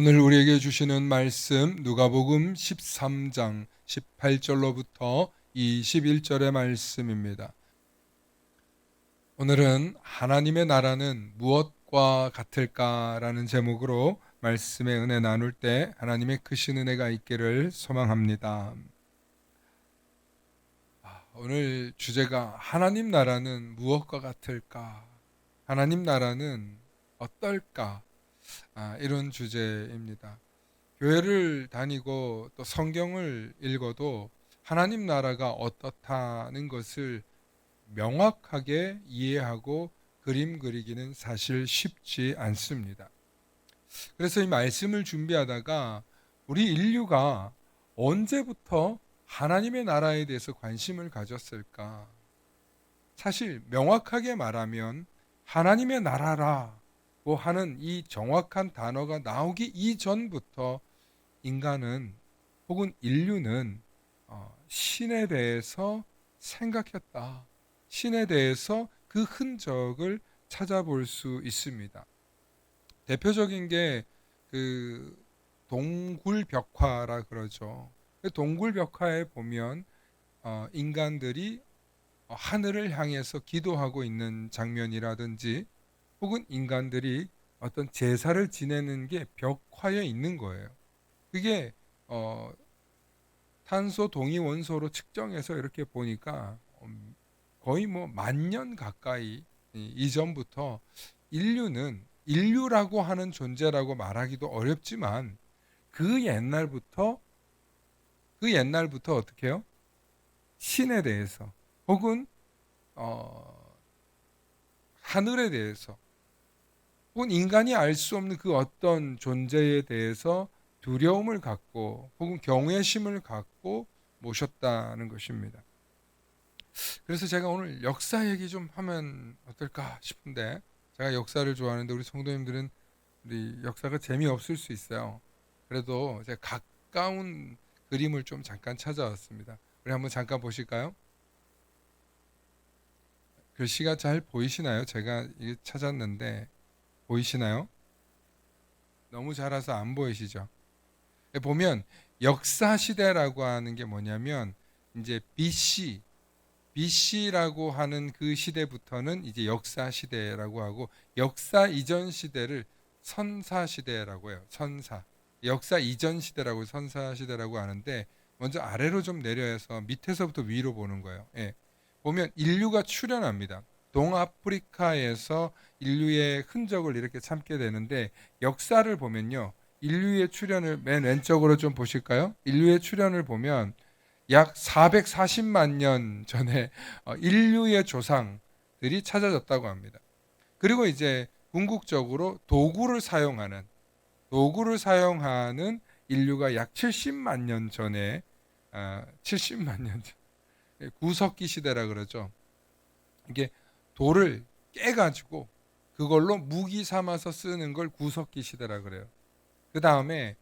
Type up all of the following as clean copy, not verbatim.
오늘 우리에게 주시는 말씀 누가복음 13장 18절로부터 21절의 말씀입니다. 오늘은 하나님의 나라는 무엇과 같을까라는 제목으로 말씀의 은혜 나눌 때 하나님의 크신 은혜가 있기를 소망합니다. 오늘 주제가 하나님 나라는 무엇과 같을까? 하나님 나라는 어떨까? 이런 주제입니다. 교회를 다니고 또 성경을 읽어도 하나님 나라가 어떻다는 것을 명확하게 이해하고 그림 그리기는 사실 쉽지 않습니다. 그래서 이 말씀을 준비하다가 우리 인류가 언제부터 하나님의 나라에 대해서 관심을 가졌을까? 사실 명확하게 말하면 하나님의 나라라고 하는 이 정확한 단어가 나오기 이전부터 인간은 혹은 인류는 신에 대해서 생각했다. 신에 대해서 그 흔적을 찾아볼 수 있습니다. 대표적인 게 그 동굴벽화라 그러죠. 그 동굴벽화에 보면 인간들이 하늘을 향해서 기도하고 있는 장면이라든지 혹은 인간들이 어떤 제사를 지내는 게 벽화에 있는 거예요. 그게 탄소 동위 원소로 측정해서 이렇게 보니까 거의 뭐 10,000년 가까이 이전부터 인류라고 하는 존재라고 말하기도 어렵지만 그 옛날부터 어떻게 해요? 신에 대해서 혹은 하늘에 대해서 혹은 인간이 알 수 없는 그 어떤 존재에 대해서 두려움을 갖고 혹은 경외심을 갖고 모셨다는 것입니다. 그래서 제가 오늘 역사 얘기 좀 하면 어떨까 싶은데, 제가 역사를 좋아하는데 우리 성도님들은 우리 역사가 재미없을 수 있어요. 그래도 제가 가까운 그림을 좀 잠깐 찾아왔습니다. 우리 한번 잠깐 보실까요? 글씨가 잘 보이시나요? 제가 이게 찾았는데 보이시나요? 너무 자라서 안 보이시죠? 보면 역사 시대라고 하는 게 뭐냐면 이제 BC라고 하는 그 시대부터는 이제 역사 시대라고 하고, 역사 이전 시대를 선사 시대라고 해요. 선사. 역사 이전 시대라고 선사 시대라고 하는데, 먼저 아래로 좀 내려서 밑에서부터 위로 보는 거예요. 예. 보면 인류가 출현합니다. 동아프리카에서 인류의 흔적을 이렇게 참게 되는데, 역사를 보면요, 인류의 출현을 맨 왼쪽으로 좀 보실까요? 인류의 출현을 보면 약 440만 년 전에 인류의 조상들이 찾아졌다고 합니다. 그리고 이제 궁극적으로 도구를 사용하는 인류가 약 70만 년 전에 70만 년 전 구석기 시대라 그러죠. 이게 돌을 깨가지고 그걸로 무기 삼아서 쓰는 걸 구석기 시대라 그래요. 그 다음에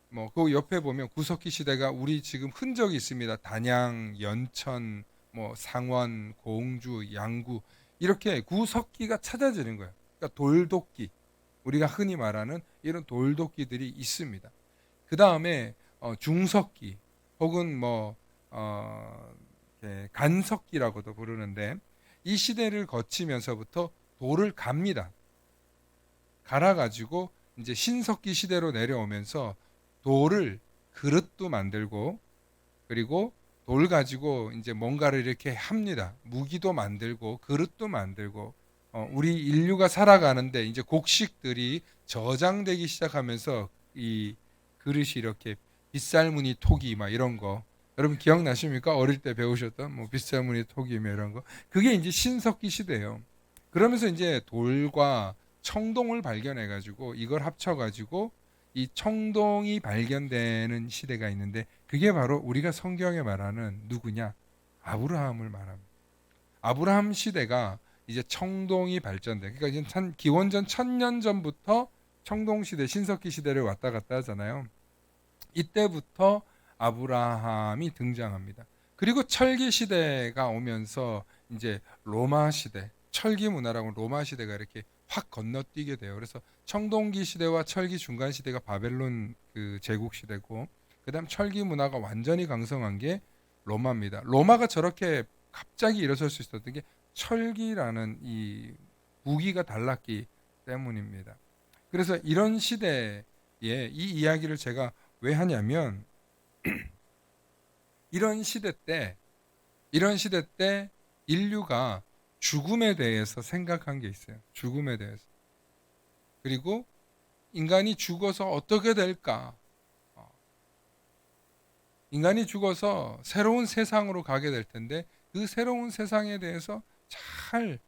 뭐 그 옆에 보면 구석기 시대가 우리 지금 흔적이 있습니다. 단양, 연천, 뭐 상원, 공주, 양구, 이렇게 구석기가 찾아지는 거예요. 그러니까 돌도끼, 우리가 흔히 말하는 이런 돌도끼들이 있습니다. 그 다음에 중석기 혹은 뭐 간석기라고도 부르는데, 이 시대를 거치면서부터 돌을 갑니다. 갈아가지고 이제 신석기 시대로 내려오면서 돌을 그릇도 만들고, 그리고 돌 가지고 이제 뭔가를 이렇게 합니다. 무기도 만들고 그릇도 만들고, 우리 인류가 살아가는데 이제 곡식들이 저장되기 시작하면서 이 그릇이 이렇게 빗살무늬 토기 막 이런 거, 여러분 기억나십니까? 어릴 때 배우셨던 뭐 빗살무늬 토기 뭐 이런 거, 그게 이제 신석기 시대예요. 그러면서 이제 돌과 청동을 발견해 가지고 이걸 합쳐 가지고 이 청동이 발견되는 시대가 있는데, 그게 바로 우리가 성경에 말하는 누구냐? 아브라함을 말합니다. 아브라함 시대가 이제 청동이 발전돼. 그러니까 이제 기원전 1000년 전부터 청동 시대, 신석기 시대를 왔다 갔다 하잖아요. 이때부터 아브라함이 등장합니다. 그리고 철기 시대가 오면서 이제 로마 시대, 철기 문화라고 로마 시대가 이렇게 확 건너뛰게 돼요. 그래서 청동기 시대와 철기 중간 시대가 바벨론 그 제국 시대고, 그다음 철기 문화가 완전히 강성한 게 로마입니다. 로마가 저렇게 갑자기 일어설 수 있었던 게 철기라는 이 무기가 달랐기 때문입니다. 그래서 이런 시대에 이 이야기를 제가 왜 하냐면, 이런 시대 때 인류가 죽음에 대해서 생각한 게 있어요. 죽음에 대해서. 그리고 인간이 죽어서 어떻게 될까? 인간이 죽어서 새로운 세상으로 가게 될 텐데, 그 새로운 세상에 대해서 잘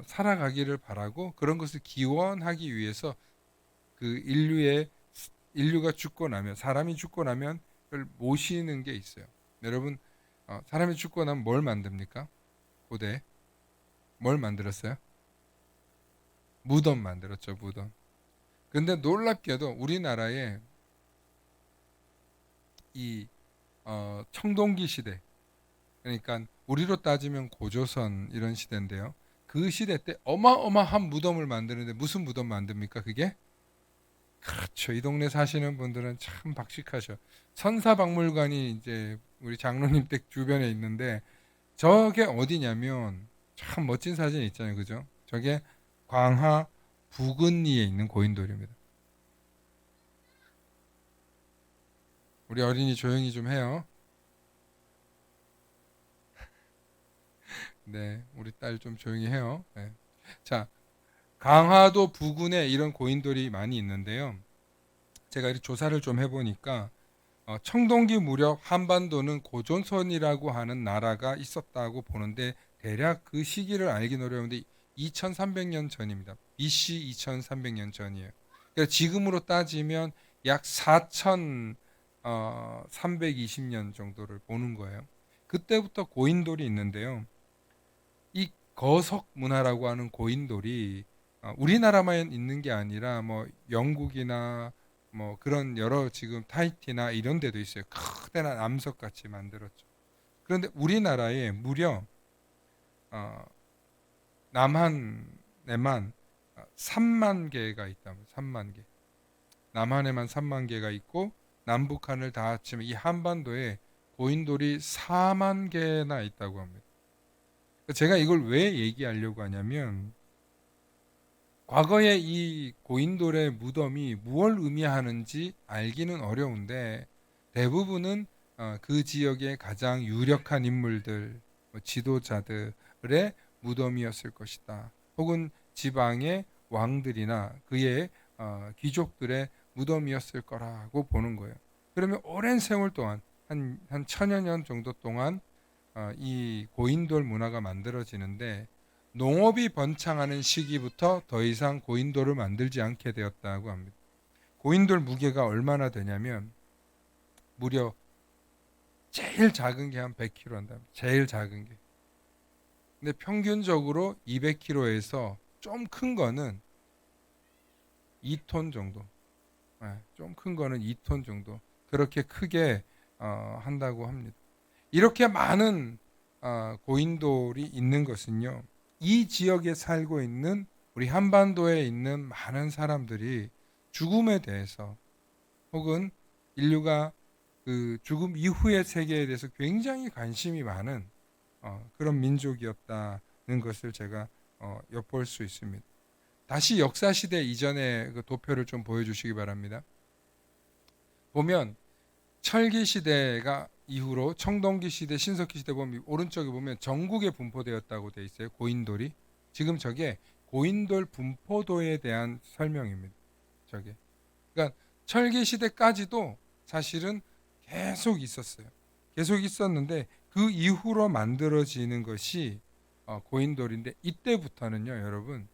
살아가기를 바라고, 그런 것을 기원하기 위해서 그 인류가 죽고 나면, 사람이 죽고 나면 그걸 모시는 게 있어요. 여러분, 사람이 죽고 나면 뭘 만듭니까? 고대 뭘 만들었어요? 무덤 만들었죠, 무덤. 근데 놀랍게도 우리나라에 이 청동기 시대, 그러니까 우리로 따지면 고조선 이런 시대인데요. 그 시대 때 어마어마한 무덤을 만드는데, 무슨 무덤 만듭니까? 그게? 그렇죠. 이 동네 사시는 분들은 참 박식하셔. 선사박물관이 이제 우리 장로님 댁 주변에 있는데, 저게 어디냐면 참 멋진 사진 있잖아요. 그죠? 저게 광화 부근리에 있는 고인돌입니다. 우리 어린이 조용히 좀 해요. 네, 우리 딸 좀 조용히 해요. 네. 자, 강화도 부근에 이런 고인돌이 많이 있는데요. 제가 이렇게 조사를 좀 해보니까 청동기 무렵 한반도는 고조선이라고 하는 나라가 있었다고 보는데, 대략 그 시기를 알긴 어려운데 2300년 전입니다. BC 2300년 전이에요. 그러니까 지금으로 따지면 약 4320년 정도를 보는 거예요. 그때부터 고인돌이 있는데요. 이 거석 문화라고 하는 고인돌이 우리나라만 있는 게 아니라 뭐 영국이나 뭐 그런 여러 지금 타히티나 이런 데도 있어요. 크대나 암석 같이 만들었죠. 그런데 우리나라에 무려 남한에만 3만 개가 있다면 3만 개. 남한에만 3만 개가 있고, 남북한을 다 합치면 이 한반도에 고인돌이 4만 개나 있다고 합니다. 제가 이걸 왜 얘기하려고 하냐면, 과거에 이 고인돌의 무덤이 무엇을 의미하는지 알기는 어려운데, 대부분은 그 지역의 가장 유력한 인물들, 지도자들의 무덤이었을 것이다. 혹은 지방의 왕들이나 그의 귀족들의 무덤이었을 거라고 보는 거예요. 그러면 오랜 세월 동안 한 천여 년 정도 동안 이 고인돌 문화가 만들어지는데, 농업이 번창하는 시기부터 더 이상 고인돌을 만들지 않게 되었다고 합니다. 고인돌 무게가 얼마나 되냐면 무려 제일 작은 게 한 100kg 한다. 제일 작은 게. 근데 평균적으로 200kg에서 좀 큰 거는 2톤 정도. 좀 큰 거는 2톤 정도. 그렇게 크게 한다고 합니다. 이렇게 많은 고인돌이 있는 것은요, 이 지역에 살고 있는 우리 한반도에 있는 많은 사람들이 죽음에 대해서, 혹은 인류가 그 죽음 이후의 세계에 대해서 굉장히 관심이 많은 그런 민족이었다는 것을 제가 엿볼 수 있습니다. 다시 역사시대 이전의 그 도표를 좀 보여주시기 바랍니다. 보면 철기 시대가 이후로 청동기 시대, 신석기 시대 보면 오른쪽에 보면 전국에 분포되었다고 되어 있어요. 고인돌이. 지금 저게 고인돌 분포도에 대한 설명입니다. 저게. 그러니까 철기 시대까지도 사실은 계속 있었어요. 계속 있었는데 그 이후로 만들어지는 것이 고인돌인데, 이때부터는요, 여러분,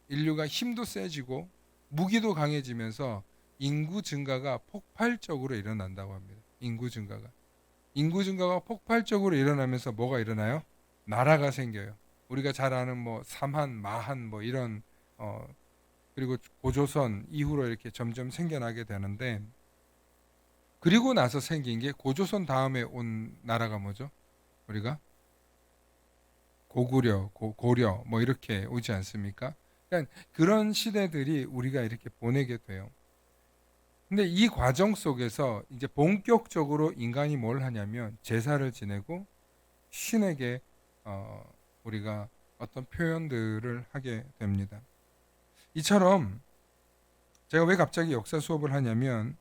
인류가 힘도 세지고 무기도 강해지면서 인구 증가가 폭발적으로 일어난다고 합니다. 인구 증가가 폭발적으로 일어나면서 뭐가 일어나요? 나라가 생겨요. 우리가 잘 아는 뭐 삼한, 마한 뭐 이런 그리고 고조선 이후로 이렇게 점점 생겨나게 되는데, 그리고 나서 생긴 게 고조선 다음에 온 나라가 뭐죠? 우리가 고구려, 고려 뭐 이렇게 오지 않습니까? 그러니까 그런 시대들이 우리가 이렇게 보내게 돼요. 근데 이 과정 속에서 이제 본격적으로 인간이 뭘 하냐면 제사를 지내고 신에게 우리가 어떤 표현들을 하게 됩니다. 이처럼 제가 왜 갑자기 역사 수업을 하냐면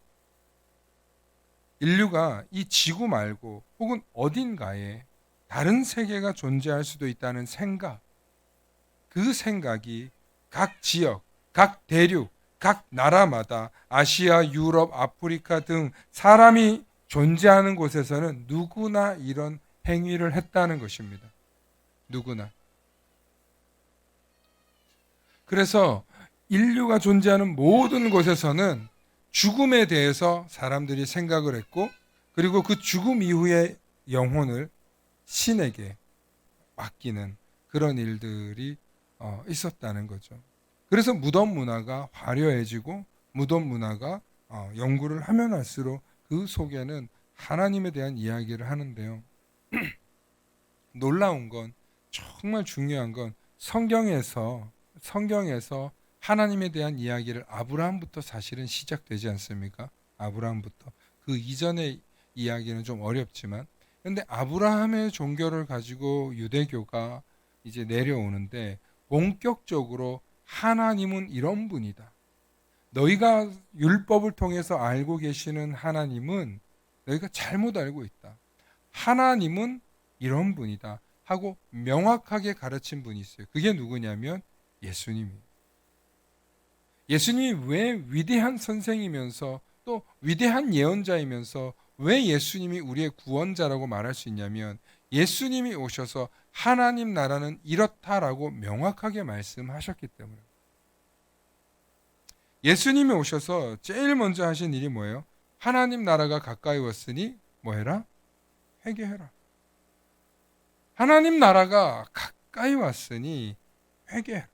인류가 이 지구 말고 혹은 어딘가에 다른 세계가 존재할 수도 있다는 생각, 그 생각이 각 지역, 각 대륙, 각 나라마다 아시아, 유럽, 아프리카 등 사람이 존재하는 곳에서는 누구나 이런 행위를 했다는 것입니다. 누구나. 그래서 인류가 존재하는 모든 곳에서는 죽음에 대해서 사람들이 생각을 했고, 그리고 그 죽음 이후의 영혼을 신에게 맡기는 그런 일들이 있었다는 거죠. 그래서 무덤 문화가 화려해지고 무덤 문화가 연구를 하면 할수록 그 속에는 하나님에 대한 이야기를 하는데요. 놀라운 건, 정말 중요한 건 성경에서 하나님에 대한 이야기를 아브라함부터 사실은 시작되지 않습니까? 아브라함부터. 그 이전의 이야기는 좀 어렵지만, 근데 아브라함의 종교를 가지고 유대교가 이제 내려오는데 본격적으로 하나님은 이런 분이다. 너희가 율법을 통해서 알고 계시는 하나님은 너희가 잘못 알고 있다. 하나님은 이런 분이다 하고 명확하게 가르친 분이 있어요. 그게 누구냐면 예수님이에요. 예수님이 왜 위대한 선생이면서 또 위대한 예언자이면서 왜 예수님이 우리의 구원자라고 말할 수 있냐면 예수님이 오셔서 하나님 나라는 이렇다라고 명확하게 말씀하셨기 때문에. 예수님이 오셔서 제일 먼저 하신 일이 뭐예요? 하나님 나라가 가까이 왔으니 뭐 해라? 회개해라. 하나님 나라가 가까이 왔으니 회개해라.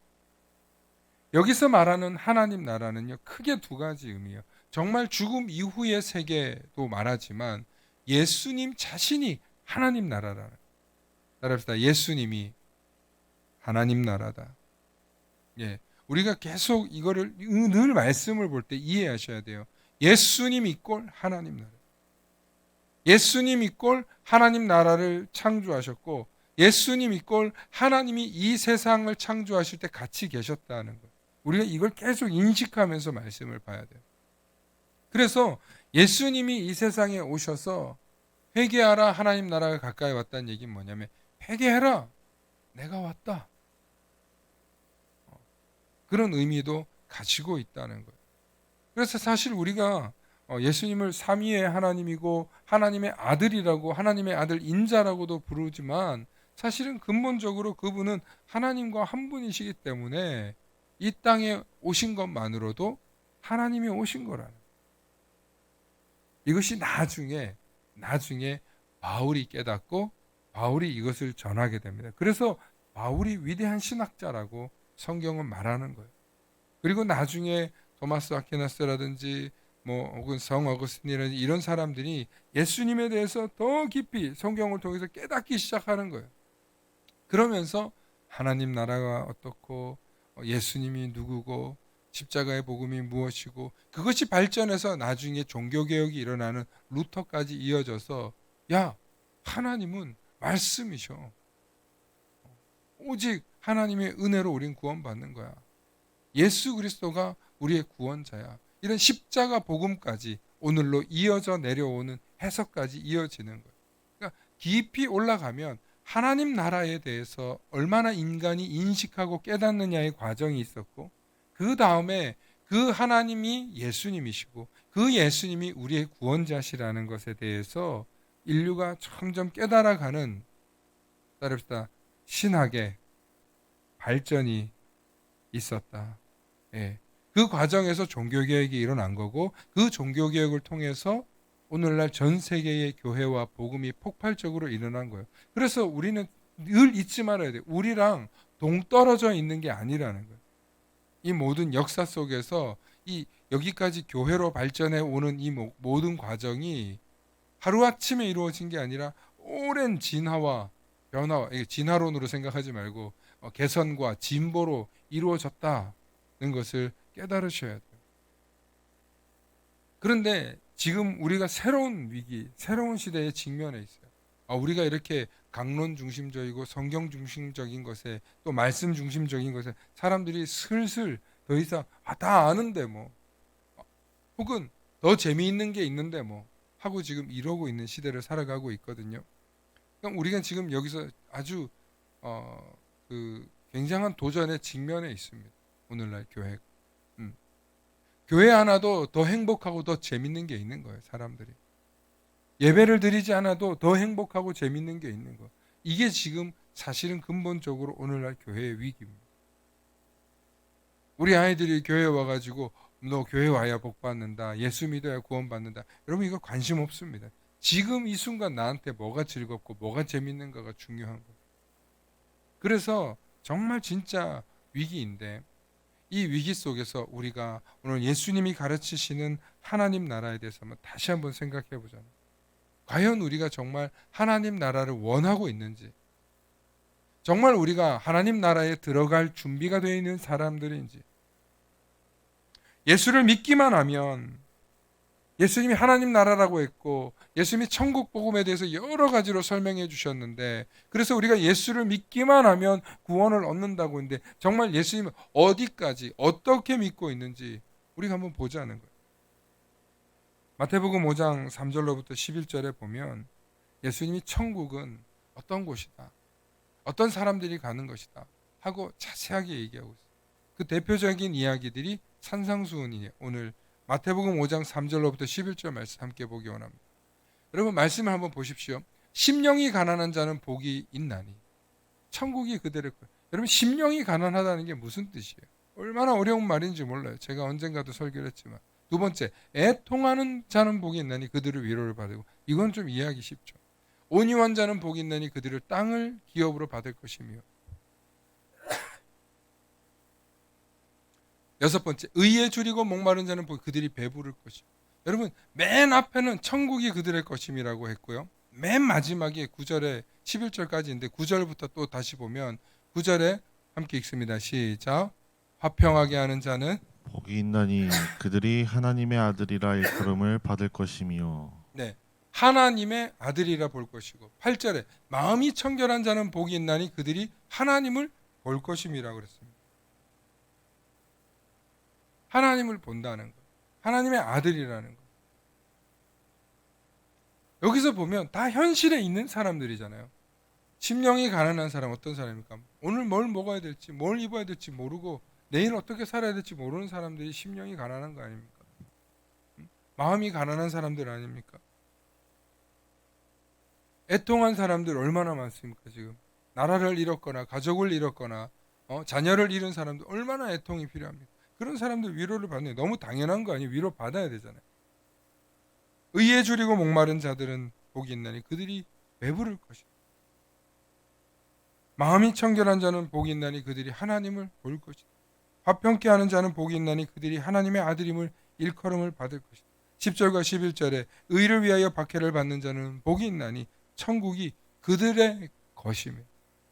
여기서 말하는 하나님 나라는요, 크게 두 가지 의미예요. 정말 죽음 이후의 세계도 말하지만 예수님 자신이 하나님 나라라는. 따라합시다. 예수님이 하나님 나라다. 예. 우리가 계속 이거를 늘 말씀을 볼 때 이해하셔야 돼요. 예수님 이꼴 하나님 나라. 예수님 이꼴 하나님 나라를 창조하셨고 예수님 이꼴 하나님이 이 세상을 창조하실 때 같이 계셨다는 거예요. 우리가 이걸 계속 인식하면서 말씀을 봐야 돼요. 그래서 예수님이 이 세상에 오셔서 회개하라, 하나님 나라가 가까이 왔다는 얘기는 뭐냐면 회개해라, 내가 왔다. 그런 의미도 가지고 있다는 거예요. 그래서 사실 우리가 예수님을 삼위의 하나님이고 하나님의 아들이라고, 하나님의 아들 인자라고도 부르지만 사실은 근본적으로 그분은 하나님과 한 분이시기 때문에 이 땅에 오신 것만으로도 하나님이 오신 거라는. 이것이 나중에 바울이 깨닫고 바울이 이것을 전하게 됩니다. 그래서 바울이 위대한 신학자라고 성경은 말하는 거예요. 그리고 나중에 토마스 아퀴나스라든지 혹은 성 어거스틴이라든지 이런 사람들이 예수님에 대해서 더 깊이 성경을 통해서 깨닫기 시작하는 거예요. 그러면서 하나님 나라가 어떻고 예수님이 누구고 십자가의 복음이 무엇이고 그것이 발전해서 나중에 종교개혁이 일어나는 루터까지 이어져서 야, 하나님은 말씀이셔. 오직 하나님의 은혜로 우린 구원받는 거야. 예수 그리스도가 우리의 구원자야. 이런 십자가 복음까지 오늘로 이어져 내려오는 해석까지 이어지는 거예요. 그러니까 깊이 올라가면 하나님 나라에 대해서 얼마나 인간이 인식하고 깨닫느냐의 과정이 있었고 그 다음에 그 하나님이 예수님이시고 그 예수님이 우리의 구원자시라는 것에 대해서 인류가 점점 깨달아가는 따릅시다. 신학의 발전이 있었다. 예. 그 과정에서 종교개혁이 일어난 거고 그 종교개혁을 통해서 오늘날 전 세계의 교회와 복음이 폭발적으로 일어난 거예요. 그래서 우리는 늘 잊지 말아야 돼요. 우리랑 동떨어져 있는 게 아니라는 거예요. 이 모든 역사 속에서 여기까지 교회로 발전해 오는 이 모든 과정이 하루아침에 이루어진 게 아니라 오랜 진화와 변화, 이게 진화론으로 생각하지 말고 개선과 진보로 이루어졌다는 것을 깨달으셔야 돼요. 그런데 지금 우리가 새로운 위기, 새로운 시대에 직면해 있어요. 우리가 이렇게 강론 중심적이고 성경 중심적인 것에 또 말씀 중심적인 것에 사람들이 슬슬 더 이상 다 아는데 뭐 혹은 더 재미있는 게 있는데 뭐 하고 지금 이러고 있는 시대를 살아가고 있거든요. 그럼 우리가 지금 여기서 아주 그 굉장한 도전에 직면해 있습니다. 오늘날 교회가. 교회 하나도 더 행복하고 더 재밌는 게 있는 거예요. 사람들이. 예배를 드리지 않아도 더 행복하고 재밌는 게 있는 거. 이게 지금 사실은 근본적으로 오늘날 교회의 위기입니다. 우리 아이들이 교회 와가지고 너 교회 와야 복 받는다. 예수 믿어야 구원 받는다. 여러분 이거 관심 없습니다. 지금 이 순간 나한테 뭐가 즐겁고 뭐가 재밌는가가 중요한 거예요. 그래서 정말 진짜 위기인데 이 위기 속에서 우리가 오늘 예수님이 가르치시는 하나님 나라에 대해서 다시 한번 생각해 보자면 과연 우리가 정말 하나님 나라를 원하고 있는지, 정말 우리가 하나님 나라에 들어갈 준비가 되어 있는 사람들인지, 예수를 믿기만 하면 예수님이 하나님 나라라고 했고 예수님이 천국 복음에 대해서 여러 가지로 설명해 주셨는데, 그래서 우리가 예수를 믿기만 하면 구원을 얻는다고 했는데 정말 예수님은 어디까지 어떻게 믿고 있는지 우리가 한번 보자는 거예요. 마태복음 5장 3절로부터 11절에 보면 예수님이 천국은 어떤 곳이다, 어떤 사람들이 가는 것이다 하고 자세하게 얘기하고 있어요. 그 대표적인 이야기들이 산상수훈이에요. 오늘 마태복음 5장 3절로부터 11절 말씀 함께 보기 원합니다. 여러분 말씀을 한번 보십시오. 심령이 가난한 자는 복이 있나니 천국이 그들의 거예요. 여러분 심령이 가난하다는 게 무슨 뜻이에요? 얼마나 어려운 말인지 몰라요. 제가 언젠가도 설교를 했지만. 두 번째, 애통하는 자는 복이 있나니 그들을 위로를 받고, 이건 좀 이해하기 쉽죠. 온유한 자는 복이 있나니 그들을 땅을 기업으로 받을 것이며. 여섯 번째, 의에 줄이고 목마른 자는 그들이 배부를 것이며. 여러분 맨 앞에는 천국이 그들의 것임이라고 했고요. 맨 마지막에 9절에 11절까지인데 9절부터 또 다시 보면 9절에 함께 읽습니다. 시작. 화평하게 하는 자는 복이 있나니 그들이 하나님의 아들이라 일컬음을 받을 것이며. 네, 하나님의 아들이라 볼 것이고 8절에 마음이 청결한 자는 복이 있나니 그들이 하나님을 볼 것임이라고 그랬습니다. 하나님을 본다는 것, 하나님의 아들이라는 것. 여기서 보면 다 현실에 있는 사람들이잖아요. 심령이 가난한 사람 어떤 사람입니까? 오늘 뭘 먹어야 될지, 뭘 입어야 될지 모르고 내일 어떻게 살아야 될지 모르는 사람들이 심령이 가난한 거 아닙니까? 마음이 가난한 사람들 아닙니까? 애통한 사람들 얼마나 많습니까? 지금 나라를 잃었거나 가족을 잃었거나 자녀를 잃은 사람들 얼마나 애통이 필요합니까? 그런 사람들 위로를 받는 게 너무 당연한 거 아니에요? 위로 받아야 되잖아요. 의에 줄이고 목마른 자들은 복이 있나니 그들이 배부를 것이다. 마음이 청결한 자는 복이 있나니 그들이 하나님을 볼 것이다. 화평케 하는 자는 복이 있나니 그들이 하나님의 아들임을 일컬음을 받을 것이다. 10절과 11절에 의를 위하여 박해를 받는 자는 복이 있나니 천국이 그들의 것이며,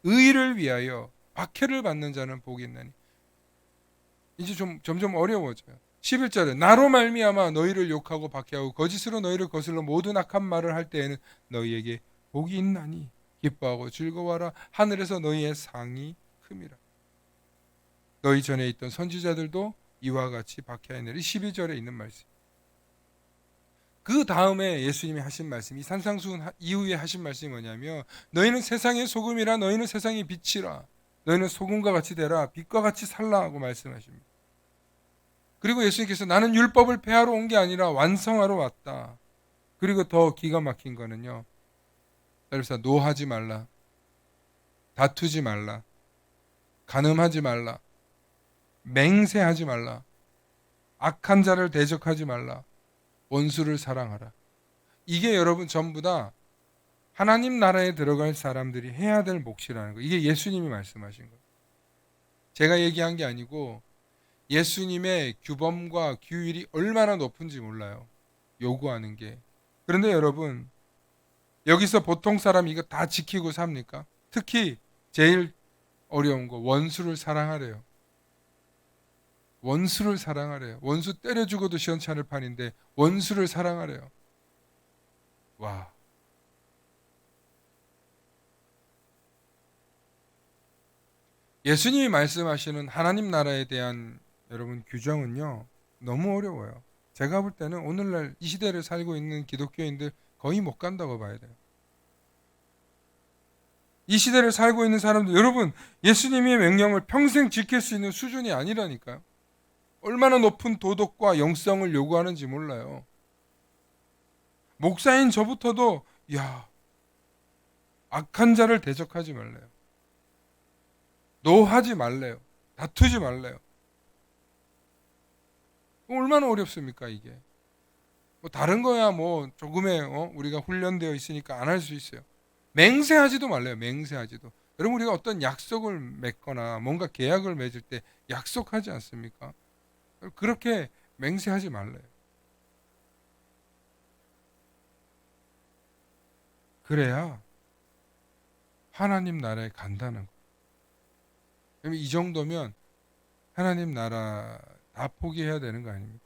의를 위하여 박해를 받는 자는 복이 있나니. 이제 점점 어려워져요. 11절에 나로 말미암아 너희를 욕하고 박해하고 거짓으로 너희를 거슬러 모든 악한 말을 할 때에는 너희에게 복이 있나니 기뻐하고 즐거워하라. 하늘에서 너희의 상이 큼이라. 너희 전에 있던 선지자들도 이와 같이 박해하느니. 12절에 있는 말씀. 그 다음에 예수님이 하신 말씀이 산상수훈 이후에 하신 말씀이 뭐냐면 너희는 세상의 소금이라, 너희는 세상의 빛이라, 너희는 소금과 같이 되라, 빛과 같이 살라 하고 말씀하십니다. 그리고 예수님께서 나는 율법을 폐하러 온 게 아니라 완성하러 왔다. 그리고 더 기가 막힌 거는요, 그래서 노하지 말라, 다투지 말라, 간음하지 말라, 맹세하지 말라, 악한 자를 대적하지 말라, 원수를 사랑하라. 이게 여러분 전부 다 하나님 나라에 들어갈 사람들이 해야 될 몫이라는 거. 이게 예수님이 말씀하신 거예요. 제가 얘기한 게 아니고 예수님의 규범과 규율이 얼마나 높은지 몰라요. 요구하는 게. 그런데 여러분 여기서 보통 사람 이거 다 지키고 삽니까? 특히 제일 어려운 거 원수를 사랑하래요. 원수를 사랑하래요. 원수 때려 죽어도 시원찮을 판인데 원수를 사랑하래요. 와. 예수님이 말씀하시는 하나님 나라에 대한 여러분 규정은요. 너무 어려워요. 제가 볼 때는 오늘날 이 시대를 살고 있는 기독교인들 거의 못 간다고 봐야 돼요. 이 시대를 살고 있는 사람들, 여러분, 예수님의 명령을 평생 지킬 수 있는 수준이 아니라니까요. 얼마나 높은 도덕과 영성을 요구하는지 몰라요. 목사인 저부터도, 야, 악한 자를 대적하지 말래요. 노하지 말래요. 다투지 말래요. 얼마나 어렵습니까, 이게? 뭐 다른 거야 뭐 조금의 우리가 훈련되어 있으니까 안 할 수 있어요. 맹세하지도 말래요. 맹세하지도. 여러분 우리가 어떤 약속을 맺거나 뭔가 계약을 맺을 때 약속하지 않습니까? 그렇게 맹세하지 말래요. 그래야 하나님 나라에 간다는 거예요. 이 정도면 하나님 나라 다 포기해야 되는 거 아닙니까?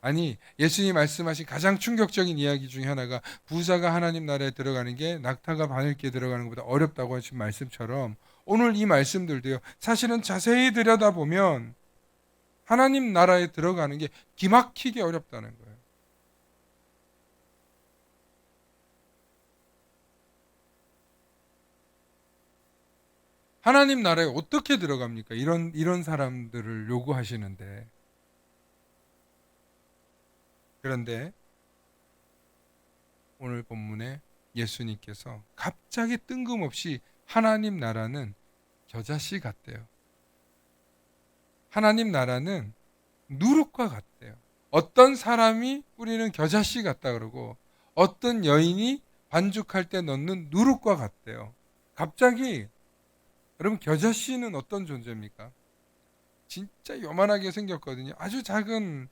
아니 예수님이 말씀하신 가장 충격적인 이야기 중에 하나가 부자가 하나님 나라에 들어가는 게 낙타가 바늘기에 들어가는 것보다 어렵다고 하신 말씀처럼 오늘 이 말씀들도요. 사실은 자세히 들여다보면 하나님 나라에 들어가는 게 기막히게 어렵다는 거예요. 하나님 나라에 어떻게 들어갑니까? 이런 사람들을 요구하시는데. 그런데 오늘 본문에 예수님께서 갑자기 뜬금없이 하나님 나라는 겨자씨 같대요. 하나님 나라는 누룩과 같대요. 어떤 사람이 뿌리는 겨자씨 같다 그러고 어떤 여인이 반죽할 때 넣는 누룩과 같대요. 갑자기 여러분 겨자씨는 어떤 존재입니까? 진짜 요만하게 생겼거든요. 아주 작은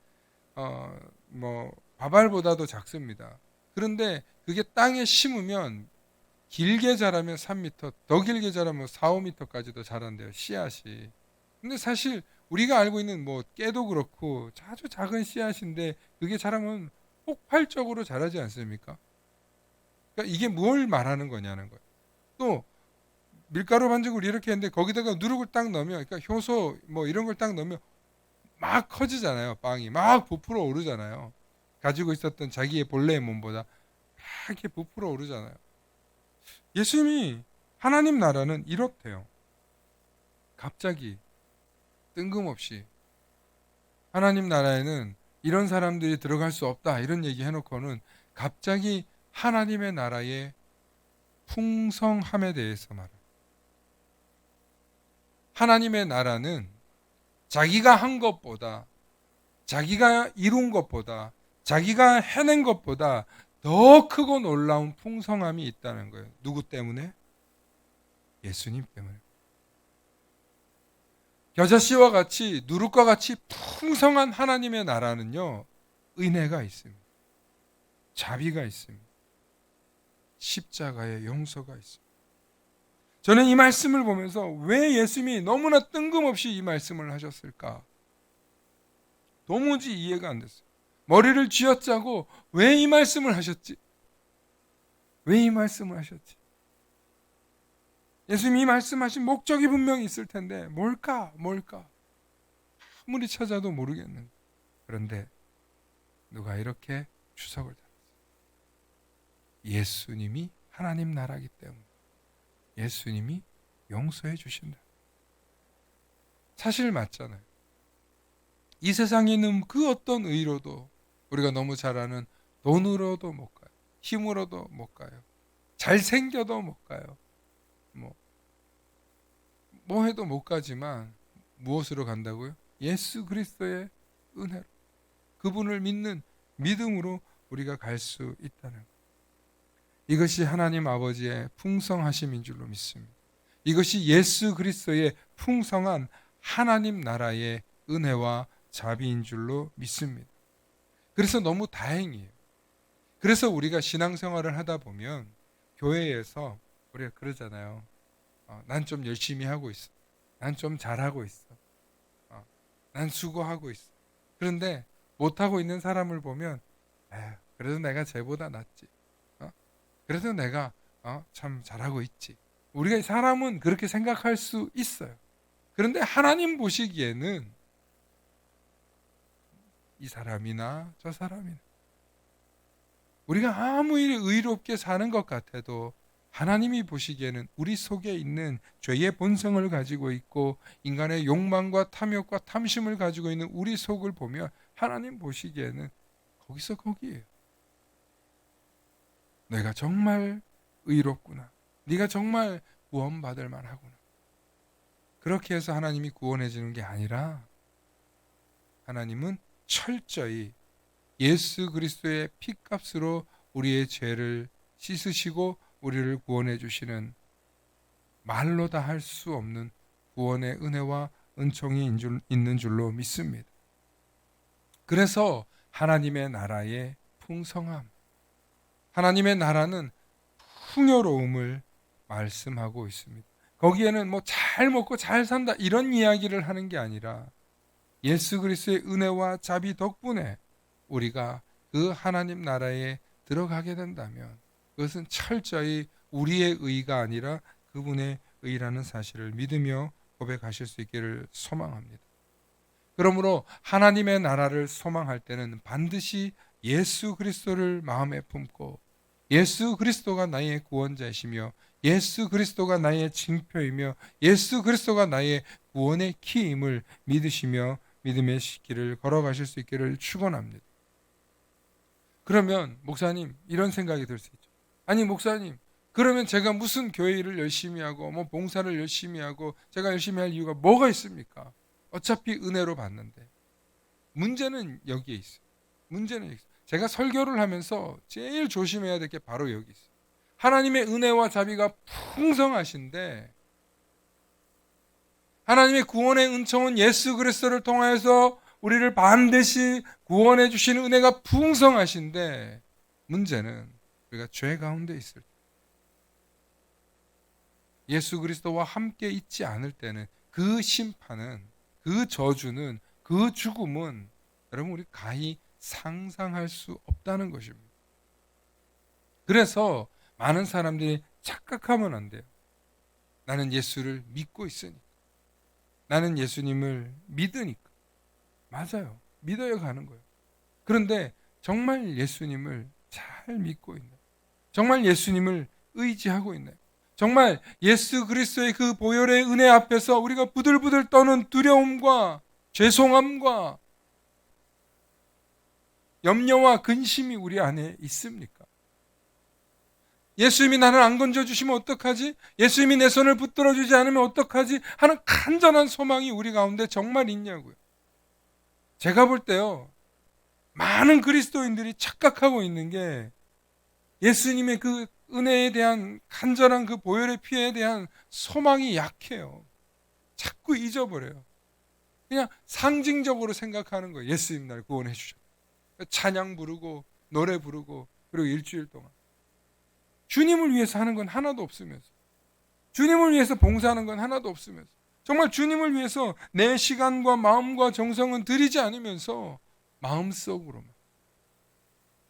뭐 밥알보다도 작습니다. 그런데 그게 땅에 심으면 길게 자라면 3m, 더 길게 자라면 4, 5m까지도 자란대요. 씨앗이. 근데 사실 우리가 알고 있는 뭐 깨도 그렇고 아주 작은 씨앗인데 그게 자라면 폭발적으로 자라지 않습니까? 그러니까 이게 뭘 말하는 거냐는 거예요. 또 밀가루 반죽을 이렇게 했는데 거기다가 누룩을 딱 넣으면 그러니까 효소 뭐 이런 걸 딱 넣으면 막 커지잖아요. 빵이 막 부풀어 오르잖아요. 가지고 있었던 자기의 본래의 몸보다 막 이렇게 부풀어 오르잖아요. 예수님이 하나님 나라는 이렇대요. 갑자기 뜬금없이 하나님 나라에는 이런 사람들이 들어갈 수 없다 이런 얘기 해놓고는 갑자기 하나님의 나라의 풍성함에 대해서 말해요. 하나님의 나라는 자기가 한 것보다 자기가 이룬 것보다 자기가 해낸 것보다 더 크고 놀라운 풍성함이 있다는 거예요. 누구 때문에? 예수님 때문에. 겨자씨와 같이 누룩과 같이 풍성한 하나님의 나라는요. 은혜가 있습니다. 자비가 있습니다. 십자가의 용서가 있습니다. 저는 이 말씀을 보면서 왜 예수님이 너무나 뜬금없이 이 말씀을 하셨을까? 도무지 이해가 안 됐어요. 머리를 쥐어짜고 왜 이 말씀을 하셨지? 왜 이 말씀을 하셨지? 예수님이 말씀하신 목적이 분명히 있을 텐데 뭘까? 아무리 찾아도 모르겠는. 그런데 누가 이렇게 추석을 달았어요. 예수님이 하나님 나라기 때문에 예수님이 용서해 주신다. 사실 맞잖아요. 이 세상에 있는 그 어떤 의로도 우리가 너무 잘 아는 돈으로도 못 가요. 힘으로도 못 가요. 잘생겨도 못 가요. 뭐 해도 못 가지만 무엇으로 간다고요? 예수 그리스도의 은혜로 그분을 믿는 믿음으로 우리가 갈 수 있다는 것. 이것이 하나님 아버지의 풍성하심인 줄로 믿습니다. 이것이 예수 그리스도의 풍성한 하나님 나라의 은혜와 자비인 줄로 믿습니다. 그래서 너무 다행이에요. 그래서 우리가 신앙생활을 하다 보면 교회에서 우리가 그러잖아요. 난 좀 열심히 하고 있어. 난 좀 잘하고 있어. 난 수고하고 있어. 그런데 못하고 있는 사람을 보면 에휴, 그래도 내가 쟤보다 낫지. 그래도 내가 참 잘하고 있지. 우리가 사람은 그렇게 생각할 수 있어요. 그런데 하나님 보시기에는 이 사람이나 저 사람이나 우리가 아무리 의롭게 사는 것 같아도 하나님이 보시기에는 우리 속에 있는 죄의 본성을 가지고 있고 인간의 욕망과 탐욕과 탐심을 가지고 있는 우리 속을 보면 하나님 보시기에는 거기서 거기에요. 내가 정말 의롭구나. 네가 정말 구원받을 만하구나. 그렇게 해서 하나님이 구원해 주는 게 아니라 하나님은 철저히 예수 그리스도의 피값으로 우리의 죄를 씻으시고 우리를 구원해 주시는 말로 다 할 수 없는 구원의 은혜와 은총이 있는 줄로 믿습니다. 그래서 하나님의 나라의 풍성함, 하나님의 나라는 풍요로움을 말씀하고 있습니다. 거기에는 뭐 잘 먹고 잘 산다 이런 이야기를 하는 게 아니라 예수 그리스도의 은혜와 자비 덕분에 우리가 그 하나님 나라에 들어가게 된다면 그것은 철저히 우리의 의가 아니라 그분의 의라는 사실을 믿으며 고백하실 수 있기를 소망합니다. 그러므로 하나님의 나라를 소망할 때는 반드시 예수 그리스도를 마음에 품고 예수 그리스도가 나의 구원자이시며 예수 그리스도가 나의 징표이며 예수 그리스도가 나의 구원의 키임을 믿으시며 믿음의 길을 걸어가실 수 있기를 축원합니다. 그러면 목사님 이런 생각이 들 수 있죠. 아니 목사님 그러면 제가 무슨 교회 일을 열심히 하고 뭐 봉사를 열심히 하고 제가 열심히 할 이유가 뭐가 있습니까? 어차피 은혜로 받는데. 문제는 여기에 있어요. 문제는 여기 있어요. 제가 설교를 하면서 제일 조심해야 될 게 바로 여기 있어요. 하나님의 은혜와 자비가 풍성하신데 하나님의 구원의 은총은 예수 그리스도를 통하여서 우리를 반드시 구원해 주시는 은혜가 풍성하신데 문제는 우리가 죄 가운데 있을 때 예수 그리스도와 함께 있지 않을 때는 그 심판은 그 저주는 그 죽음은 여러분 우리 가히 상상할 수 없다는 것입니다. 그래서 많은 사람들이 착각하면 안 돼요. 나는 예수를 믿고 있으니까. 나는 예수님을 믿으니까. 맞아요. 믿어야 가는 거예요. 그런데 정말 예수님을 잘 믿고 있나요? 정말 예수님을 의지하고 있나요? 정말 예수 그리스도의 그 보혈의 은혜 앞에서 우리가 부들부들 떠는 두려움과 죄송함과 염려와 근심이 우리 안에 있습니까? 예수님이 나를 안 건져주시면 어떡하지? 예수님이 내 손을 붙들어주지 않으면 어떡하지? 하는 간절한 소망이 우리 가운데 정말 있냐고요. 제가 볼 때요. 많은 그리스도인들이 착각하고 있는 게 예수님의 그 은혜에 대한 간절한 그 보혈의 피에 대한 소망이 약해요. 자꾸 잊어버려요. 그냥 상징적으로 생각하는 거예요. 예수님 날 구원해 주셨다. 찬양 부르고 노래 부르고 그리고 일주일 동안 주님을 위해서 하는 건 하나도 없으면서 주님을 위해서 봉사하는 건 하나도 없으면서 정말 주님을 위해서 내 시간과 마음과 정성은 들이지 않으면서 마음속으로만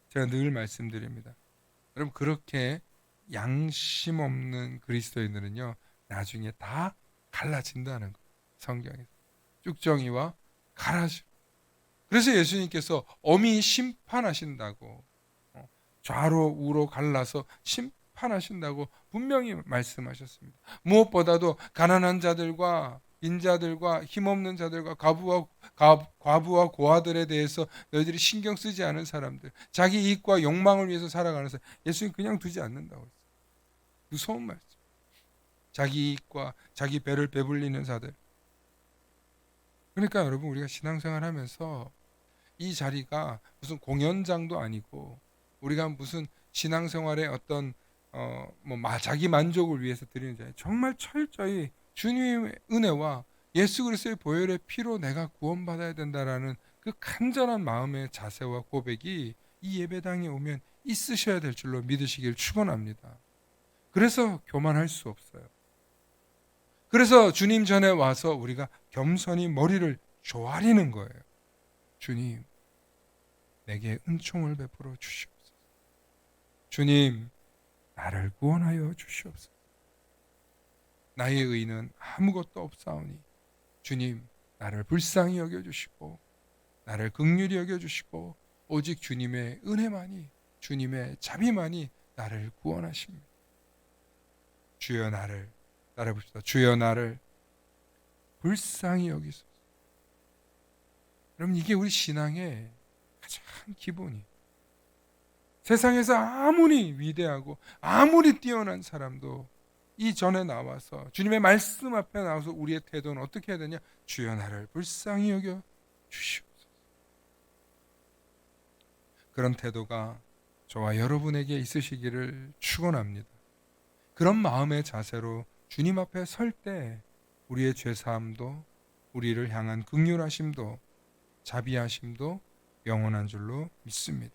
제가 늘 말씀드립니다. 여러분 그렇게 양심 없는 그리스도인들은요 나중에 다 갈라진다는 거예요. 성경에서 쭉정이와 가라지. 그래서 예수님께서 엄히 심판하신다고 좌로 우로 갈라서 심판하신다고 분명히 말씀하셨습니다. 무엇보다도 가난한 자들과 빈자들과 힘없는 자들과 과부와 고아들에 대해서 너희들이 신경 쓰지 않은 사람들, 자기 이익과 욕망을 위해서 살아가는 사람, 예수님 그냥 두지 않는다고 했어요. 무서운 말씀. 자기 이익과 자기 배를 배불리는 자들. 그러니까 여러분 우리가 신앙생활 하면서 이 자리가 무슨 공연장도 아니고 우리가 무슨 신앙생활의 어떤 자기 만족을 위해서 드리는 자예요. 정말 철저히 주님의 은혜와 예수 그리스도의 보혈의 피로 내가 구원받아야 된다라는 그 간절한 마음의 자세와 고백이 이 예배당에 오면 있으셔야 될 줄로 믿으시길 축원합니다. 그래서 교만할 수 없어요. 그래서 주님 전에 와서 우리가 겸손히 머리를 조아리는 거예요. 주님, 내게 은총을 베풀어 주시옵소서. 주님, 나를 구원하여 주시옵소서. 나의 의는 아무것도 없사오니 주님, 나를 불쌍히 여겨주시고 나를 긍휼히 여겨주시고 오직 주님의 은혜만이, 주님의 자비만이 나를 구원하십니다. 주여 나를, 따라해봅시다. 주여 나를 불쌍히 여기소서. 여러분, 이게 우리 신앙의 가장 기본이. 세상에서 아무리 위대하고 아무리 뛰어난 사람도 이 전에 나와서 주님의 말씀 앞에 나와서 우리의 태도는 어떻게 해야 되냐? 주여 나를 불쌍히 여겨 주시옵소서. 그런 태도가 저와 여러분에게 있으시기를 축원합니다. 그런 마음의 자세로 주님 앞에 설 때 우리의 죄사함도, 우리를 향한 긍휼하심도, 자비하심도 영원한 줄로 믿습니다.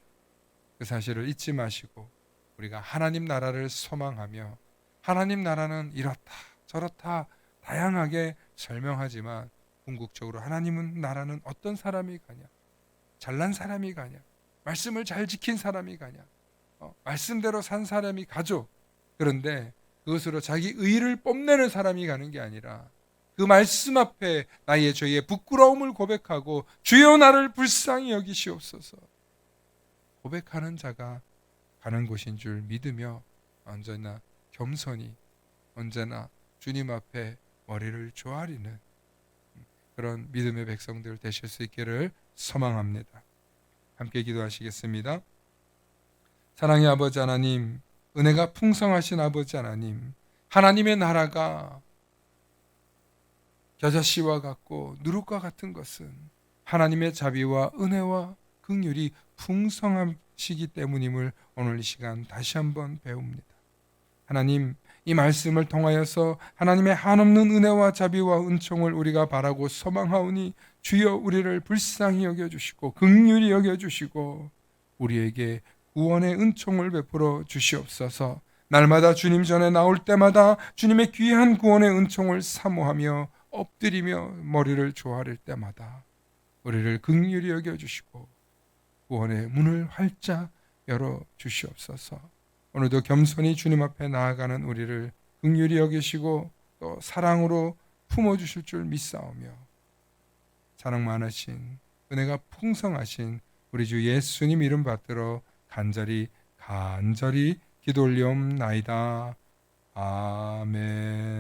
그 사실을 잊지 마시고 우리가 하나님 나라를 소망하며, 하나님 나라는 이렇다 저렇다 다양하게 설명하지만 궁극적으로 하나님은 나라는 어떤 사람이 가냐? 잘난 사람이 가냐? 말씀을 잘 지킨 사람이 가냐? 말씀대로 산 사람이 가죠. 그런데 그것으로 자기 의를 뽐내는 사람이 가는 게 아니라 그 말씀 앞에 나의 죄의 부끄러움을 고백하고 주여 나를 불쌍히 여기시옵소서 고백하는 자가 가는 곳인 줄 믿으며 언제나 겸손히, 언제나 주님 앞에 머리를 조아리는 그런 믿음의 백성들 되실 수 있기를 소망합니다. 함께 기도하시겠습니다. 사랑의 아버지 하나님, 은혜가 풍성하신 아버지 하나님, 하나님의 나라가 겨자씨와 같고 누룩과 같은 것은 하나님의 자비와 은혜와 긍휼이 풍성하시기 때문임을 오늘 이 시간 다시 한번 배웁니다. 하나님, 이 말씀을 통하여서 하나님의 한없는 은혜와 자비와 은총을 우리가 바라고 소망하오니 주여 우리를 불쌍히 여겨주시고 긍휼히 여겨주시고 우리에게 구원의 은총을 베풀어 주시옵소서. 날마다 주님 전에 나올 때마다 주님의 귀한 구원의 은총을 사모하며 엎드리며 머리를 조아릴 때마다 우리를 긍휼히 여겨주시고 구원의 문을 활짝 열어 주시옵소서. 오늘도 겸손히 주님 앞에 나아가는 우리를 긍휼히 여기시고 또 사랑으로 품어주실 줄 믿사오며 사랑 많으신 은혜가 풍성하신 우리 주 예수님 이름 받들어 간절히 기도 올리옵나이다. 아멘.